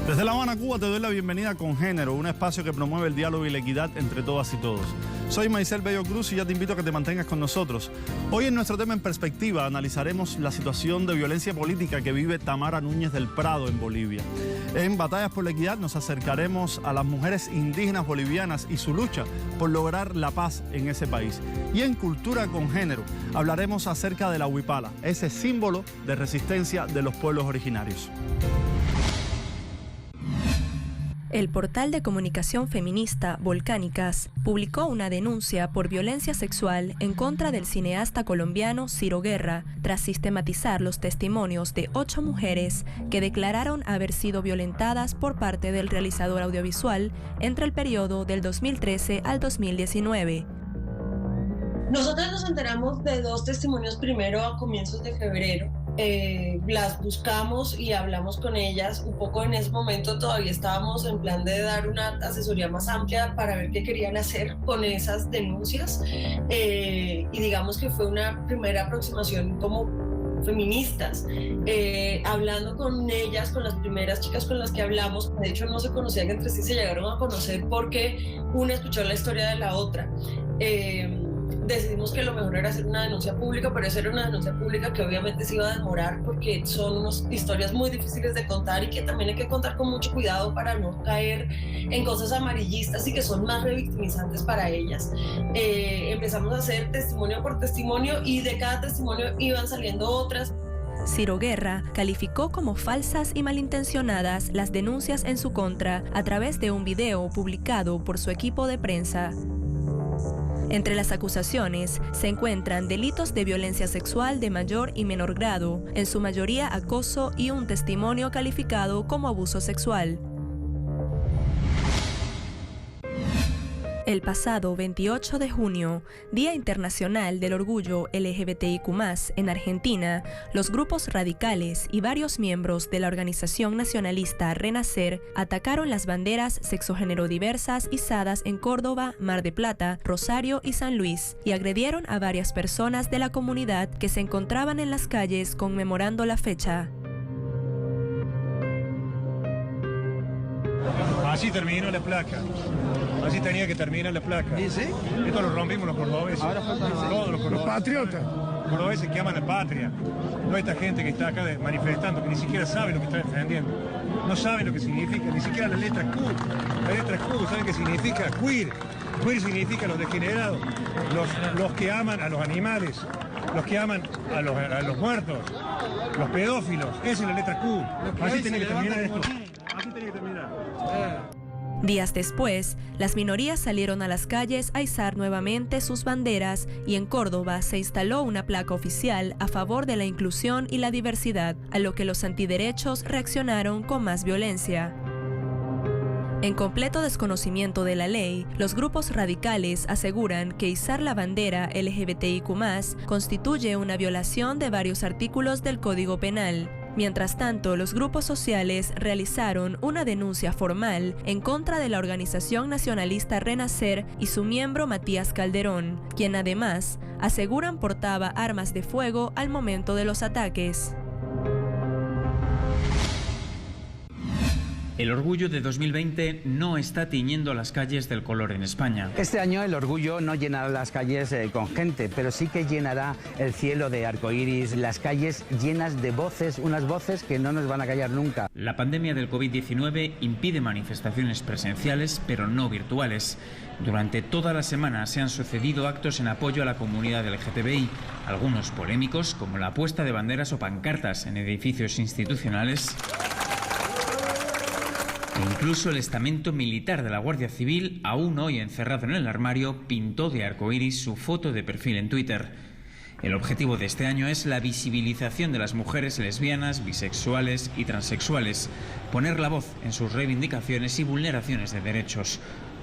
Desde La Habana, Cuba, te doy la bienvenida con Género, un espacio que promueve el diálogo y la equidad entre todas y todos. Soy Maicel Bello Cruz y ya te invito a que te mantengas con nosotros. Hoy en nuestro tema En Perspectiva analizaremos la situación de violencia política que vive Tamara Núñez del Prado en Bolivia. En Batallas por la Equidad nos acercaremos a las mujeres indígenas bolivianas y su lucha por lograr la paz en ese país. Y en Cultura con Género hablaremos acerca de la huipala, ese símbolo de resistencia de los pueblos originarios. El portal de comunicación feminista Volcánicas publicó una denuncia por violencia sexual en contra del cineasta colombiano Ciro Guerra, tras sistematizar los testimonios de 8 mujeres que declararon haber sido violentadas por parte del realizador audiovisual entre el periodo del 2013 al 2019. Nosotros nos enteramos de 2 testimonios primero a comienzos de febrero. Las buscamos y hablamos con ellas. Un poco en ese momento todavía estábamos en plan de dar una asesoría más amplia para ver qué querían hacer con esas denuncias. Y digamos que fue una primera aproximación como feministas, hablando con ellas, con las primeras chicas con las que hablamos. De hecho no se conocían entre sí, se llegaron a conocer porque una escuchó la historia de la otra. Decidimos que lo mejor era hacer una denuncia pública, pero esa era una denuncia pública que obviamente se iba a demorar porque son unas historias muy difíciles de contar y que también hay que contar con mucho cuidado para no caer en cosas amarillistas y que son más revictimizantes para ellas. Empezamos a hacer testimonio por testimonio y de cada testimonio iban saliendo otras. Ciro Guerra calificó como falsas y malintencionadas las denuncias en su contra a través de un video publicado por su equipo de prensa. Entre las acusaciones se encuentran delitos de violencia sexual de mayor y menor grado, en su mayoría acoso y un testimonio calificado como abuso sexual. El pasado 28 de junio, Día Internacional del Orgullo LGBTIQ+, en Argentina, los grupos radicales y varios miembros de la organización nacionalista Renacer atacaron las banderas sexogénero-diversas izadas en Córdoba, Mar de Plata, Rosario y San Luis, y agredieron a varias personas de la comunidad que se encontraban en las calles conmemorando la fecha. Así terminó la placa. Así tenía que terminar la placa. ¿Y sí? Esto lo rompimos los cordobeses. Ahora faltan todos los cordobeses. los patriotas. Los cordobeses que aman la patria. No esta gente que está acá manifestando, que ni siquiera sabe lo que está defendiendo. No sabe lo que significa, ni siquiera la letra Q. La letra Q, ¿saben qué significa? Queer. Queer significa los degenerados, los que aman a los animales, los que aman a los muertos, los pedófilos. Esa es la letra Q. Así tenía que terminar esto. Así tenía que terminar. Días después, las minorías salieron a las calles a izar nuevamente sus banderas y en Córdoba se instaló una placa oficial a favor de la inclusión y la diversidad, a lo que los antiderechos reaccionaron con más violencia. En completo desconocimiento de la ley, los grupos radicales aseguran que izar la bandera LGBTIQ+, constituye una violación de varios artículos del Código Penal. Mientras tanto, los grupos sociales realizaron una denuncia formal en contra de la organización nacionalista Renacer y su miembro Matías Calderón, quien además aseguran portaba armas de fuego al momento de los ataques. El orgullo de 2020 no está tiñendo las calles del color en España. Este año el orgullo no llenará las calles con gente, pero sí que llenará el cielo de arcoíris, las calles llenas de voces, unas voces que no nos van a callar nunca. La pandemia del COVID-19 impide manifestaciones presenciales, pero no virtuales. Durante toda la semana se han sucedido actos en apoyo a la comunidad LGTBI, algunos polémicos, como la puesta de banderas o pancartas en edificios institucionales. E incluso el estamento militar de la Guardia Civil, aún hoy encerrado en el armario, pintó de arcoíris su foto de perfil en Twitter. El objetivo de este año es la visibilización de las mujeres lesbianas, bisexuales y transexuales, poner la voz en sus reivindicaciones y vulneraciones de derechos.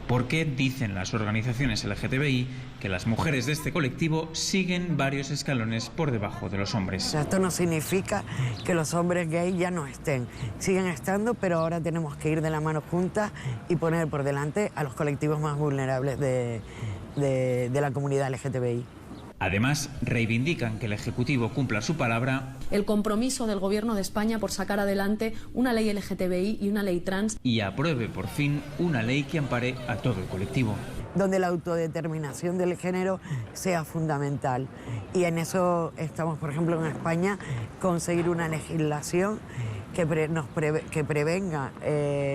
Porque dicen las organizaciones LGTBI que las mujeres de este colectivo siguen varios escalones por debajo de los hombres. Esto no significa que los hombres gays ya no estén, siguen estando, pero ahora tenemos que ir de la mano juntas y poner por delante a los colectivos más vulnerables de la comunidad LGTBI. Además, reivindican que el Ejecutivo cumpla su palabra, el compromiso del Gobierno de España por sacar adelante una ley LGTBI y una ley trans, y apruebe por fin una ley que ampare a todo el colectivo. Donde la autodeterminación del género sea fundamental. Y en eso estamos, por ejemplo, en España, conseguir una legislación que prevenga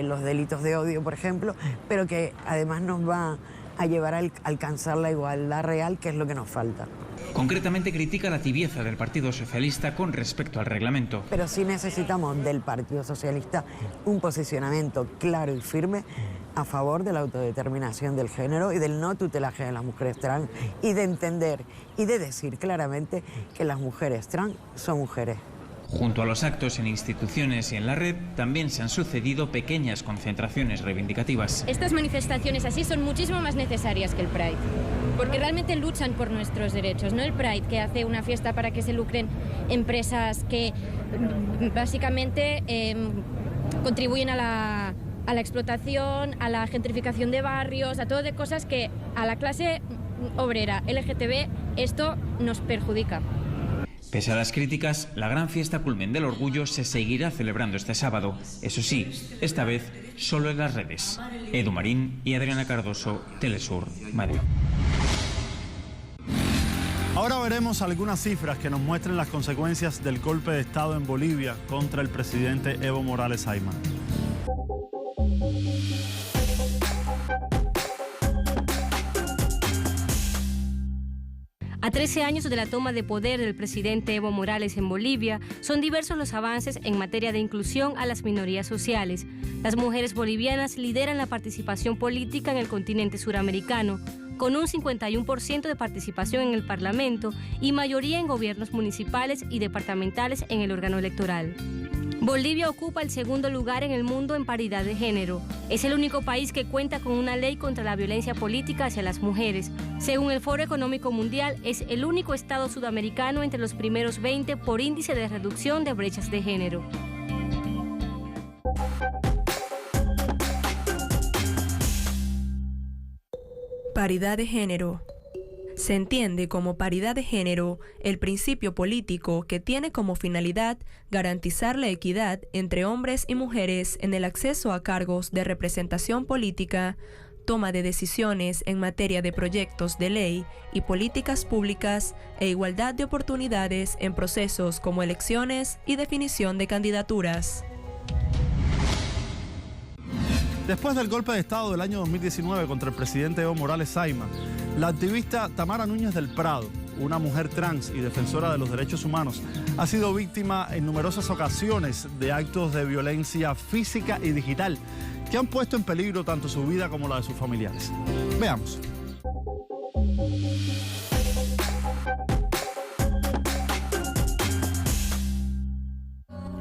los delitos de odio, por ejemplo, pero que además nos va a llevar a alcanzar la igualdad real, que es lo que nos falta. Concretamente critica la tibieza del Partido Socialista con respecto al reglamento. Pero sí necesitamos del Partido Socialista un posicionamiento claro y firme a favor de la autodeterminación del género y del no tutelaje de las mujeres trans, y de entender y de decir claramente que las mujeres trans son mujeres. Junto a los actos en instituciones y en la red, también se han sucedido pequeñas concentraciones reivindicativas. Estas manifestaciones así son muchísimo más necesarias que el Pride, porque realmente luchan por nuestros derechos, no el Pride, que hace una fiesta para que se lucren empresas que básicamente contribuyen a la explotación, a la gentrificación de barrios, a todo de cosas que a la clase obrera LGTB esto nos perjudica. Pese a las críticas, la gran fiesta Culmen del Orgullo se seguirá celebrando este sábado. Eso sí, esta vez solo en las redes. Edu Marín y Adriana Cardoso, Telesur, Madrid. Ahora veremos algunas cifras que nos muestren las consecuencias del golpe de Estado en Bolivia contra el presidente Evo Morales Ayma. A 13 años de la toma de poder del presidente Evo Morales en Bolivia, son diversos los avances en materia de inclusión a las minorías sociales. Las mujeres bolivianas lideran la participación política en el continente suramericano, con un 51% de participación en el Parlamento y mayoría en gobiernos municipales y departamentales en el órgano electoral. Bolivia ocupa el segundo lugar en el mundo en paridad de género. Es el único país que cuenta con una ley contra la violencia política hacia las mujeres. Según el Foro Económico Mundial, es el único estado sudamericano entre los primeros 20 por índice de reducción de brechas de género. Paridad de género. Se entiende como paridad de género el principio político que tiene como finalidad garantizar la equidad entre hombres y mujeres en el acceso a cargos de representación política, toma de decisiones en materia de proyectos de ley y políticas públicas e igualdad de oportunidades en procesos como elecciones y definición de candidaturas. Después del golpe de Estado del año 2019 contra el presidente Evo Morales Ayma, la activista Tamara Núñez del Prado, una mujer trans y defensora de los derechos humanos, ha sido víctima en numerosas ocasiones de actos de violencia física y digital que han puesto en peligro tanto su vida como la de sus familiares. Veamos.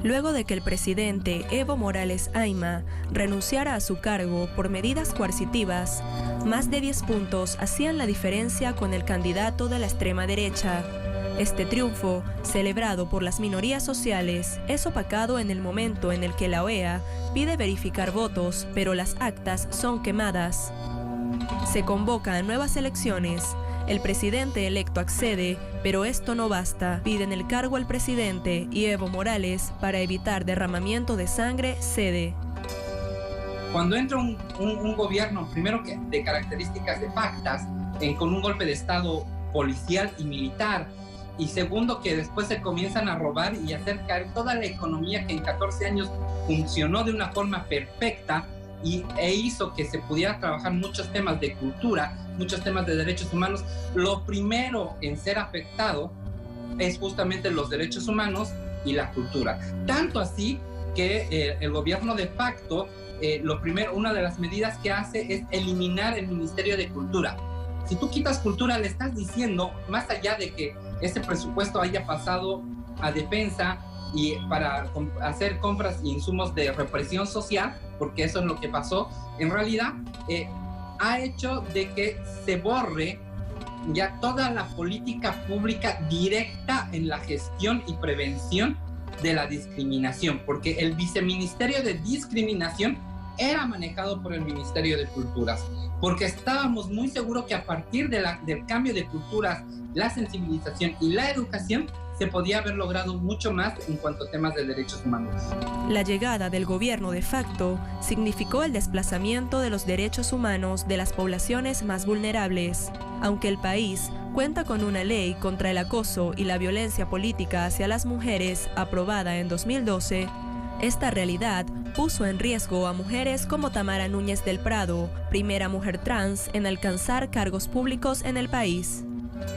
Luego de que el presidente Evo Morales Ayma renunciara a su cargo por medidas coercitivas, más de 10 puntos hacían la diferencia con el candidato de la extrema derecha. Este triunfo, celebrado por las minorías sociales, es opacado en el momento en el que la OEA pide verificar votos, pero las actas son quemadas. Se convoca a nuevas elecciones. El presidente electo accede, pero esto no basta. Piden el cargo al presidente y Evo Morales, para evitar derramamiento de sangre, cede. Cuando entra un gobierno, primero que de características de factas, con un golpe de Estado policial y militar, y segundo que después se comienzan a robar y hacer caer toda la economía que en 14 años funcionó de una forma perfecta e hizo que se pudiera trabajar muchos temas de cultura, muchos temas de derechos humanos. Lo primero en ser afectado es justamente los derechos humanos y la cultura. Tanto así que el gobierno de facto, una de las medidas que hace es eliminar el Ministerio de Cultura. Si tú quitas cultura, le estás diciendo, más allá de que ese presupuesto haya pasado a defensa y para hacer compras e insumos de represión social, porque eso es lo que pasó, en realidad ha hecho de que se borre ya toda la política pública directa en la gestión y prevención de la discriminación, porque el Viceministerio de Discriminación, era manejado por el Ministerio de Culturas, porque estábamos muy seguros que a partir del cambio de culturas, la sensibilización y la educación, se podía haber logrado mucho más en cuanto a temas de derechos humanos. La llegada del gobierno de facto significó el desplazamiento de los derechos humanos de las poblaciones más vulnerables. Aunque el país cuenta con una ley contra el acoso y la violencia política hacia las mujeres aprobada en 2012, esta realidad puso en riesgo a mujeres como Tamara Núñez del Prado, primera mujer trans en alcanzar cargos públicos en el país.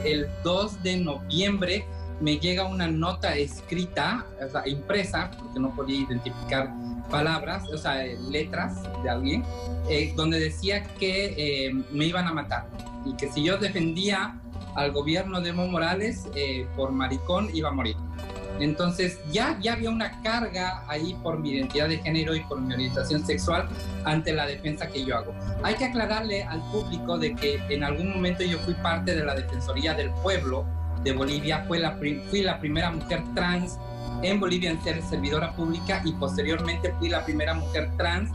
El 2 de noviembre me llega una nota escrita, o sea, impresa, porque no podía identificar palabras, o sea, letras de alguien, donde decía que me iban a matar y que si yo defendía al gobierno de Evo Morales, por maricón iba a morir. Entonces ya había una carga ahí por mi identidad de género y por mi orientación sexual ante la defensa que yo hago. Hay que aclararle al público de que en algún momento yo fui parte de la Defensoría del Pueblo de Bolivia, fui la primera mujer trans en Bolivia en ser servidora pública y posteriormente fui la primera mujer trans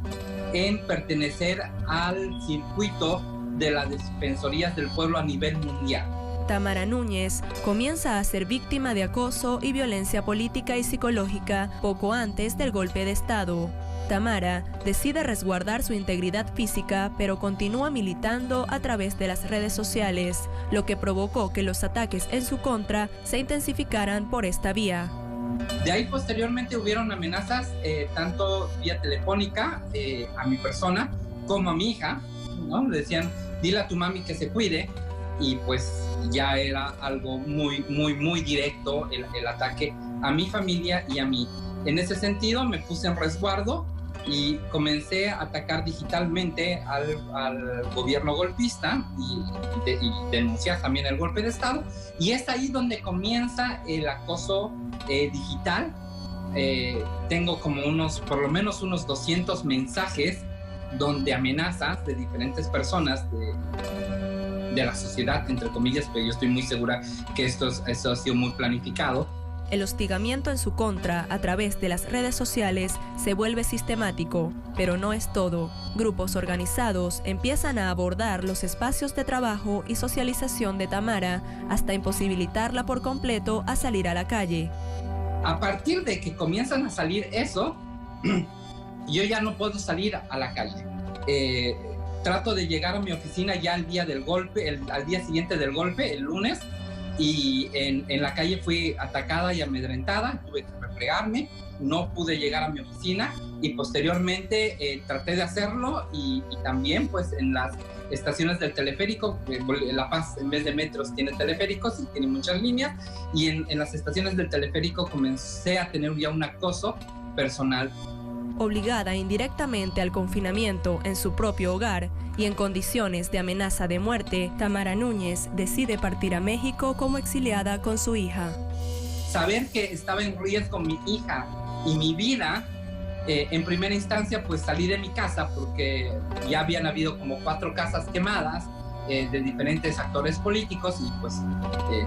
en pertenecer al circuito de las Defensorías del Pueblo a nivel mundial. Tamara Núñez comienza a ser víctima de acoso y violencia política y psicológica poco antes del golpe de Estado. Tamara decide resguardar su integridad física, pero continúa militando a través de las redes sociales, lo que provocó que los ataques en su contra se intensificaran por esta vía. De ahí posteriormente hubieron amenazas, tanto vía telefónica a mi persona como a mi hija, ¿no? Le decían, dile a tu mami que se cuide, y pues ya era algo muy directo el ataque a mi familia y a mí. En ese sentido me puse en resguardo y comencé a atacar digitalmente al gobierno golpista y denunciar también el golpe de Estado. Y es ahí donde comienza el acoso digital. Tengo como por lo menos unos 200 mensajes donde amenazas de diferentes personas de la sociedad, entre comillas, pero yo estoy muy segura que esto ha sido muy planificado. El hostigamiento en su contra a través de las redes sociales se vuelve sistemático, pero no es todo. Grupos organizados empiezan a abordar los espacios de trabajo y socialización de Tamara hasta imposibilitarla por completo a salir a la calle. A partir de que comienzan a salir eso, yo ya no puedo salir a la calle. Trato de llegar a mi oficina ya al día del golpe, al día siguiente del golpe, el lunes, y en la calle fui atacada y amedrentada, tuve que replegarme, no pude llegar a mi oficina y posteriormente traté de hacerlo y también pues en las estaciones del teleférico, La Paz en vez de metros tiene teleféricos y tiene muchas líneas, y en las estaciones del teleférico comencé a tener ya un acoso personal. Obligada indirectamente al confinamiento en su propio hogar y en condiciones de amenaza de muerte, Tamara Núñez decide partir a México como exiliada con su hija. Saber que estaba en riesgo mi hija y mi vida, en primera instancia pues salí de mi casa porque ya habían habido como 4 casas quemadas de diferentes actores políticos y pues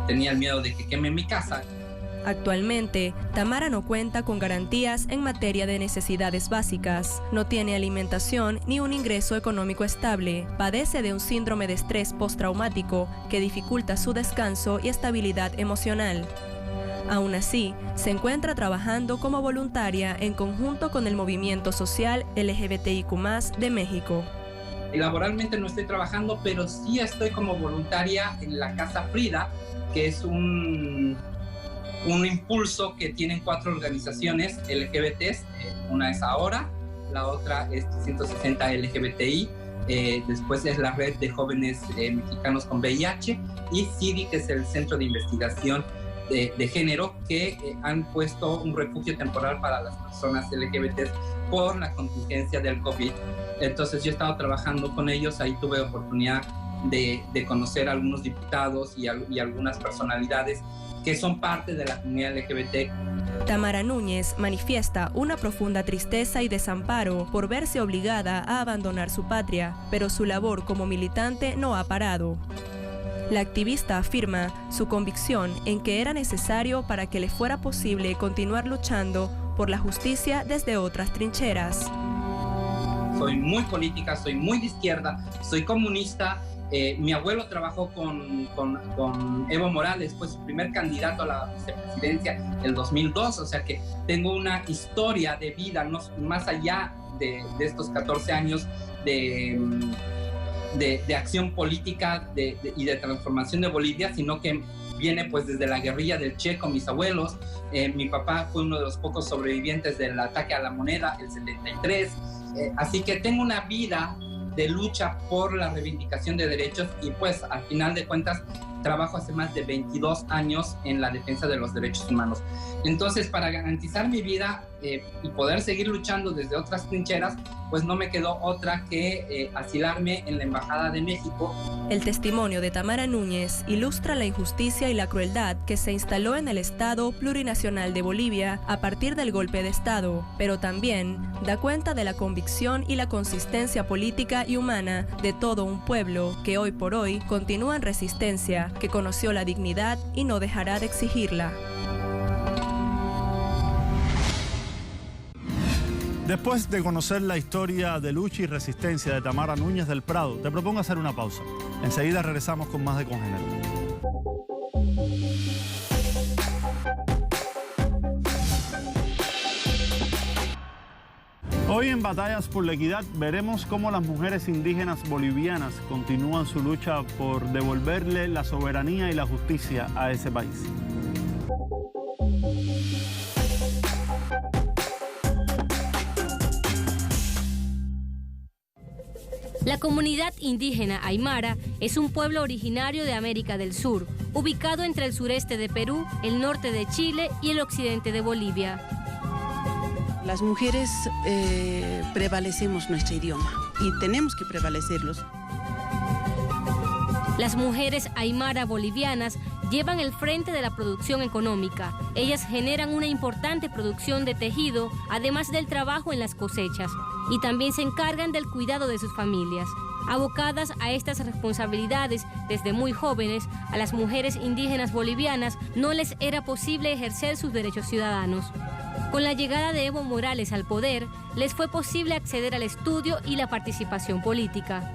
tenía el miedo de que quemen mi casa. Actualmente, Tamara no cuenta con garantías en materia de necesidades básicas, no tiene alimentación ni un ingreso económico estable, padece de un síndrome de estrés postraumático que dificulta su descanso y estabilidad emocional. Aún así, se encuentra trabajando como voluntaria en conjunto con el movimiento social LGBTIQ+ de México. Laboralmente no estoy trabajando, pero sí estoy como voluntaria en la Casa Frida, que es un impulso que tienen 4 organizaciones LGBTs, una es Ahora, la otra es 360 LGBTI, después es la Red de Jóvenes Mexicanos con VIH y CIDI, que es el Centro de Investigación de Género, que han puesto un refugio temporal para las personas LGBTs por la contingencia del COVID. Entonces yo he estado trabajando con ellos, ahí tuve oportunidad de conocer a algunos diputados y algunas personalidades que son parte de la comunidad LGBT. Tamara Núñez manifiesta una profunda tristeza y desamparo por verse obligada a abandonar su patria, pero su labor como militante no ha parado. La activista afirma su convicción en que era necesario para que le fuera posible continuar luchando por la justicia desde otras trincheras. soy muy política, soy muy de izquierda, soy comunista. Mi abuelo trabajó con Evo Morales, fue su primer candidato a la vicepresidencia en el 2002, o sea que tengo una historia de vida, no, más allá de estos 14 años de acción política y de transformación de Bolivia, sino que viene pues desde la guerrilla del Che con mis abuelos. Mi papá fue uno de los pocos sobrevivientes del ataque a la moneda, el 73, así que tengo una vida de lucha por la reivindicación de derechos y pues al final de cuentas trabajo hace más de 22 años en la defensa de los derechos humanos. Entonces, para garantizar mi vida y poder seguir luchando desde otras trincheras, pues no me quedó otra que asilarme en la Embajada de México. El testimonio de Tamara Núñez ilustra la injusticia y la crueldad que se instaló en el Estado plurinacional de Bolivia a partir del golpe de Estado, pero también da cuenta de la convicción y la consistencia política y humana de todo un pueblo que hoy por hoy continúa en resistencia, que conoció la dignidad y no dejará de exigirla. Después de conocer la historia de lucha y resistencia de Tamara Núñez del Prado, te propongo hacer una pausa. Enseguida regresamos con más de Congénero. Hoy en Batallas por la Equidad veremos cómo las mujeres indígenas bolivianas continúan su lucha por devolverle la soberanía y la justicia a ese país. La comunidad indígena aymara es un pueblo originario de América del Sur, ubicado entre el sureste de Perú, el norte de Chile y el occidente de Bolivia. Las mujeres prevalecemos nuestro idioma y tenemos que prevalecerlos. Las mujeres aymara bolivianas llevan el frente de la producción económica. Ellas generan una importante producción de tejido, además del trabajo en las cosechas, y también se encargan del cuidado de sus familias. Abocadas a estas responsabilidades desde muy jóvenes, a las mujeres indígenas bolivianas no les era posible ejercer sus derechos ciudadanos. Con la llegada de Evo Morales al poder, les fue posible acceder al estudio y la participación política.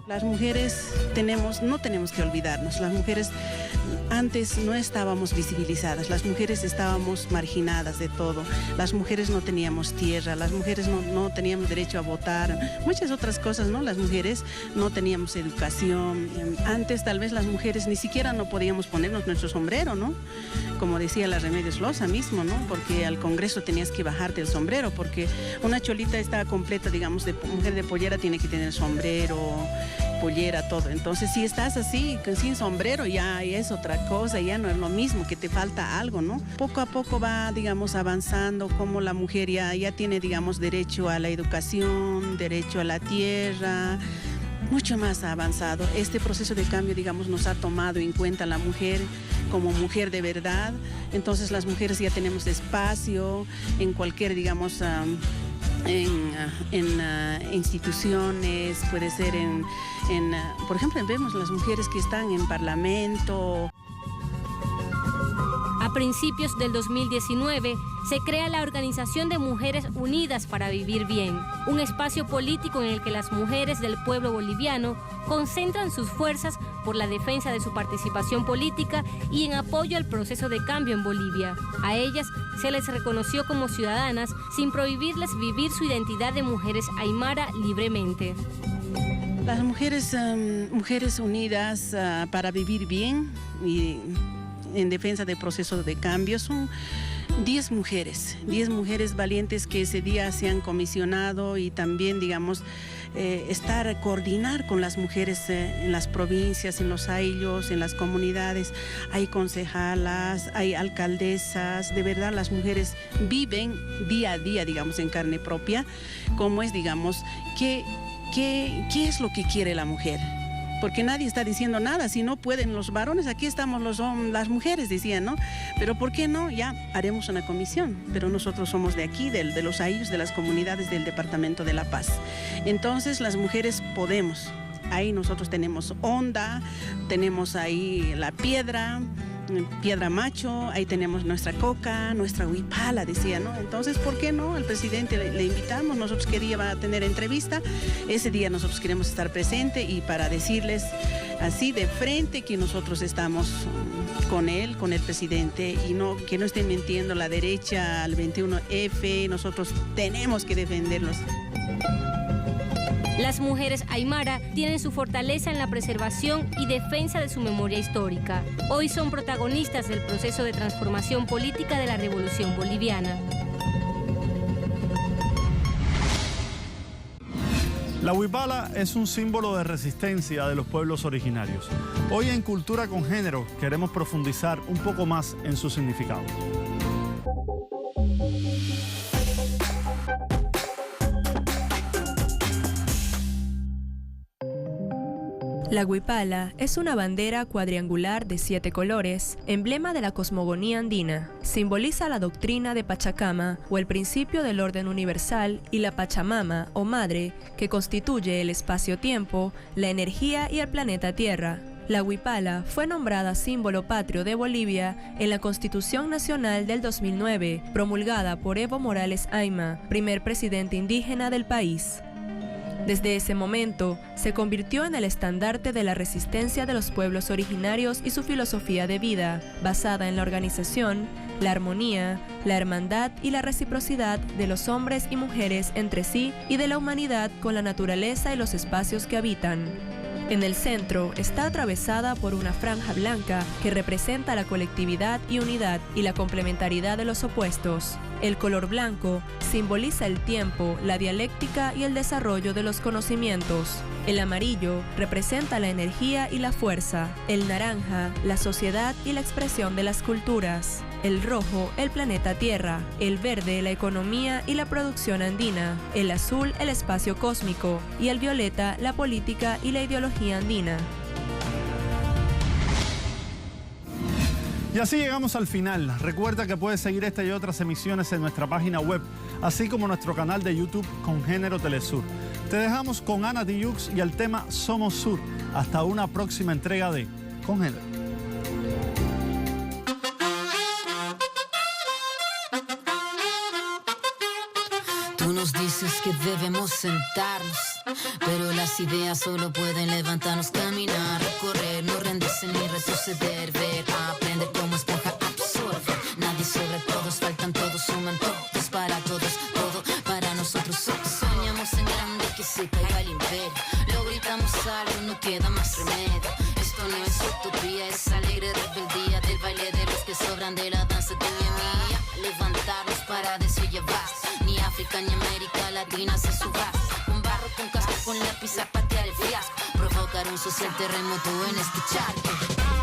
Las mujeres no tenemos que olvidarnos. Las mujeres antes no estábamos visibilizadas, las mujeres estábamos marginadas de todo. Las mujeres no teníamos tierra, las mujeres no teníamos derecho a votar, muchas otras cosas, ¿no? Las mujeres no teníamos educación. Antes tal vez las mujeres ni siquiera no podíamos ponernos nuestro sombrero, ¿no? Como decía la Remedios Loza mismo, ¿no? Porque al Congreso tenías que bajarte el sombrero, porque una cholita está completa, digamos, de mujer de pollera tiene que tener sombrero, pollera, todo. Entonces, si estás así, sin sombrero, ya es otra cosa, ya no es lo mismo, que te falta algo, ¿no? Poco a poco va, digamos, avanzando, como la mujer ya tiene, digamos, derecho a la educación, derecho a la tierra, mucho más avanzado. Este proceso de cambio, digamos, nos ha tomado en cuenta la mujer como mujer de verdad. Entonces, las mujeres ya tenemos espacio en cualquier, digamos, en instituciones, puede ser por ejemplo, vemos las mujeres que están en parlamento. A principios del 2019 se crea la Organización de Mujeres Unidas para Vivir Bien, un espacio político en el que las mujeres del pueblo boliviano concentran sus fuerzas por la defensa de su participación política y en apoyo al proceso de cambio en Bolivia. A ellas se les reconoció como ciudadanas sin prohibirles vivir su identidad de mujeres aymara libremente. Las mujeres unidas para vivir bien y en defensa del proceso de cambio son 10 mujeres valientes que ese día se han comisionado y también, digamos, coordinar con las mujeres en las provincias, en los ayllus, en las comunidades. Hay concejalas, hay alcaldesas, de verdad las mujeres viven día a día, digamos, en carne propia, cómo es, digamos, qué es lo que quiere la mujer. Porque nadie está diciendo nada, si no pueden los varones, aquí estamos las mujeres, decían, ¿no? Pero ¿por qué no? Ya haremos una comisión, pero nosotros somos de aquí, de los ayllus, de las comunidades del Departamento de La Paz. Entonces las mujeres podemos, ahí nosotros tenemos Onda, tenemos ahí La Piedra, Piedra Macho, ahí tenemos nuestra coca, nuestra huipala, decía, ¿no? Entonces, ¿por qué no? Al presidente le invitamos, nosotros queríamos tener entrevista, ese día nosotros queremos estar presentes y para decirles así de frente que nosotros estamos con él, con el presidente, y no que no estén mintiendo la derecha al 21F, nosotros tenemos que defenderlos. Las mujeres aymara tienen su fortaleza en la preservación y defensa de su memoria histórica. Hoy son protagonistas del proceso de transformación política de la Revolución Boliviana. La huipala es un símbolo de resistencia de los pueblos originarios. Hoy en Cultura con Género queremos profundizar un poco más en su significado. La huipala es una bandera cuadrangular de 7 colores, emblema de la cosmogonía andina. Simboliza la doctrina de Pachacama o el principio del orden universal y la Pachamama o madre que constituye el espacio-tiempo, la energía y el planeta Tierra. La huipala fue nombrada símbolo patrio de Bolivia en la Constitución Nacional del 2009, promulgada por Evo Morales Ayma, primer presidente indígena del país. Desde ese momento, se convirtió en el estandarte de la resistencia de los pueblos originarios y su filosofía de vida, basada en la organización, la armonía, la hermandad y la reciprocidad de los hombres y mujeres entre sí y de la humanidad con la naturaleza y los espacios que habitan. En el centro está atravesada por una franja blanca que representa la colectividad y unidad y la complementariedad de los opuestos. El color blanco simboliza el tiempo, la dialéctica y el desarrollo de los conocimientos. El amarillo representa la energía y la fuerza. El naranja, la sociedad y la expresión de las culturas. El rojo, el planeta Tierra. El verde, la economía y la producción andina. El azul, el espacio cósmico. Y el violeta, la política y la ideología andina. Y así llegamos al final. Recuerda que puedes seguir esta y otras emisiones en nuestra página web, así como nuestro canal de YouTube Con Género Telesur. Te dejamos con Ana Tijoux y el tema Somos Sur. Hasta una próxima entrega de Con Género. Tú nos dices que debemos sentarnos, pero las ideas solo pueden levantarnos, caminar, recorrer, no rendirse ni retroceder, ver, aprender como esponja, absorber. Nadie sobre todos, faltan todos, suman todos para todos, todo para nosotros. Soñamos en grande que se caiga el imperio, lo gritamos algo, no queda más remedio. Esto no es utopía, es alegre rebeldía del baile de los que sobran de la danza de mi mía. Levantarnos para decir ya basta, ni África ni América Latina se subasta. Con barro, con casco, con lápiz a patear el fiasco, provocar un social terremoto en este charco.